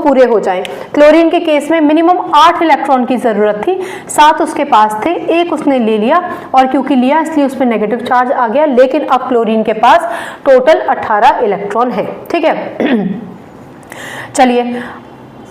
पूरे हो जाएं। क्लोरीन के केस में मिनिमम 8 इलेक्ट्रॉन की जरूरत थी, 7 उसके पास थे, एक उसने ले लिया और क्योंकि लिया इसलिए उस पर नेगेटिव चार्ज आ गया, लेकिन अब क्लोरीन के पास टोटल 18 इलेक्ट्रॉन है। ठीक है। चलिए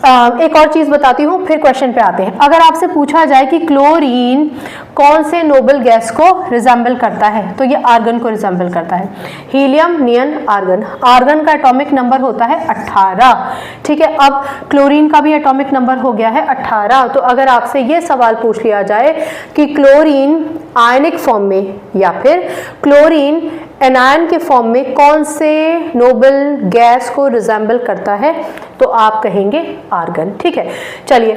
एक और चीज बताती हूँ, फिर क्वेश्चन पे आते हैं। अगर आपसे पूछा जाए कि क्लोरीन कौन से नोबल गैस को रिजेंबल करता है, तो ये आर्गन को रिजेंबल करता है। हीलियम, नियन, आर्गन। आर्गन का एटॉमिक नंबर होता है 18। ठीक है, अब क्लोरीन का भी एटॉमिक नंबर हो गया है 18। तो अगर आपसे ये सवाल पूछ लिया जाए कि क्लोरीन आयनिक फॉर्म में या फिर क्लोरीन एनायन के फॉर्म में कौन से नोबल गैस को रिजेंबल करता है, तो आप कहेंगे आर्गन। ठीक है। चलिए,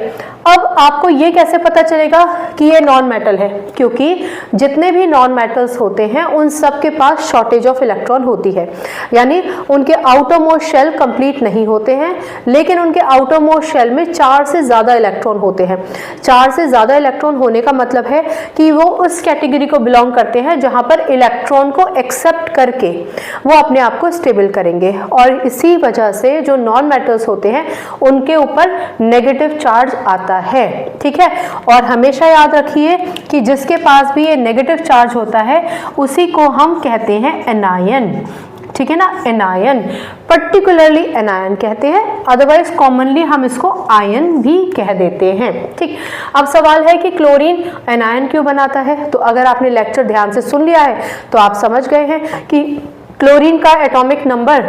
अब आपको ये कैसे पता चलेगा कि ये नॉन मेटल है, क्योंकि जितने भी नॉन मेटल्स होते हैं उन सब के पास शॉर्टेज ऑफ इलेक्ट्रॉन होती है, यानी उनके आउटर मोस्ट शेल कंप्लीट नहीं होते हैं, लेकिन उनके आउटर मोस्ट शेल में 4 से ज़्यादा इलेक्ट्रॉन होते हैं। 4 से ज़्यादा इलेक्ट्रॉन होने का मतलब है कि वो उस कैटेगरी को बिलोंग करते हैं जहाँ पर इलेक्ट्रॉन को एक्सेप्ट करके वो अपने आप को स्टेबल करेंगे, और इसी वजह से जो नॉन मेटल्स होते हैं उनके ऊपर नेगेटिव चार्ज आता है। ठीक है, और हमेशा याद रखिए कि जिसके पास भी ये नेगेटिव चार्ज होता है उसी को हम कहते हैं एनायन। ठीक है ना, एनायन, पर्टिकुलरली एनायन कहते हैं, अदरवाइज कॉमनली हम इसको आयन भी कह देते हैं। ठीक, अब सवाल है कि क्लोरीन एनायन क्यों बनाता है, तो अगर आपने लेक्चर ध्यान से सुन लिया है तो आप समझ गए हैं कि क्लोरीन का एटॉमिक नंबर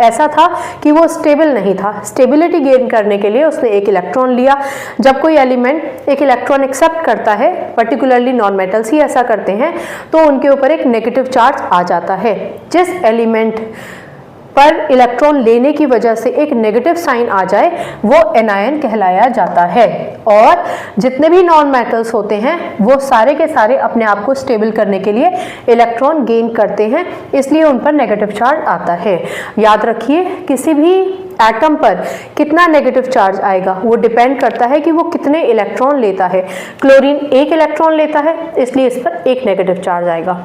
ऐसा था कि वो स्टेबल नहीं था। स्टेबिलिटी गेन करने के लिए उसने एक इलेक्ट्रॉन लिया। जब कोई एलिमेंट एक इलेक्ट्रॉन एक्सेप्ट करता है, पर्टिकुलरली नॉन मेटल्स ही ऐसा करते हैं, तो उनके ऊपर एक नेगेटिव चार्ज आ जाता है। जिस एलिमेंट पर इलेक्ट्रॉन लेने की वजह से एक नेगेटिव साइन आ जाए वो एनायन कहलाया जाता है। और जितने भी नॉन मेटल्स होते हैं वो सारे के सारे अपने आप को स्टेबल करने के लिए इलेक्ट्रॉन गेन करते हैं, इसलिए उन पर नेगेटिव चार्ज आता है। याद रखिए, किसी भी एटम पर कितना नेगेटिव चार्ज आएगा वो डिपेंड करता है कि वो कितने इलेक्ट्रॉन लेता है। क्लोरीन 1 इलेक्ट्रॉन लेता है, इसलिए इस पर 1 नेगेटिव चार्ज आएगा।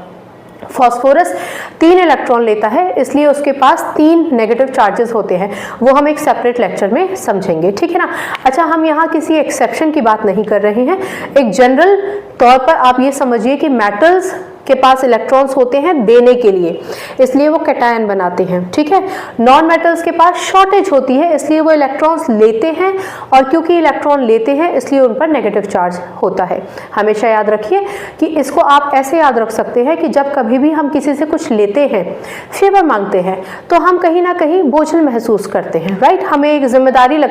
फॉस्फोरस 3 इलेक्ट्रॉन लेता है, इसलिए उसके पास 3 नेगेटिव चार्जेस होते हैं। वो हम एक सेपरेट लेक्चर में समझेंगे। ठीक है ना। अच्छा, हम यहाँ किसी एक्सेप्शन की बात नहीं कर रहे हैं, एक जनरल तौर पर आप ये समझिए कि मेटल्स के पास इलेक्ट्रॉन्स होते हैं देने के लिए, इसलिए वो कैटायन बनाते हैं। ठीक है, नॉन मेटल्स के पास शॉर्टेज होती है, इसलिए वो इलेक्ट्रॉन्स लेते हैं, और क्योंकि इलेक्ट्रॉन लेते हैं इसलिए उन पर नेगेटिव चार्ज होता है। हमेशा याद रखिए कि इसको आप ऐसे याद रख सकते हैं कि जब कभी भी हम किसी से कुछ लेते हैं, फेवर मांगते हैं, तो हम कहीं ना कहीं बोझिल महसूस करते हैं, राइट। हमें एक जिम्मेदारी लगती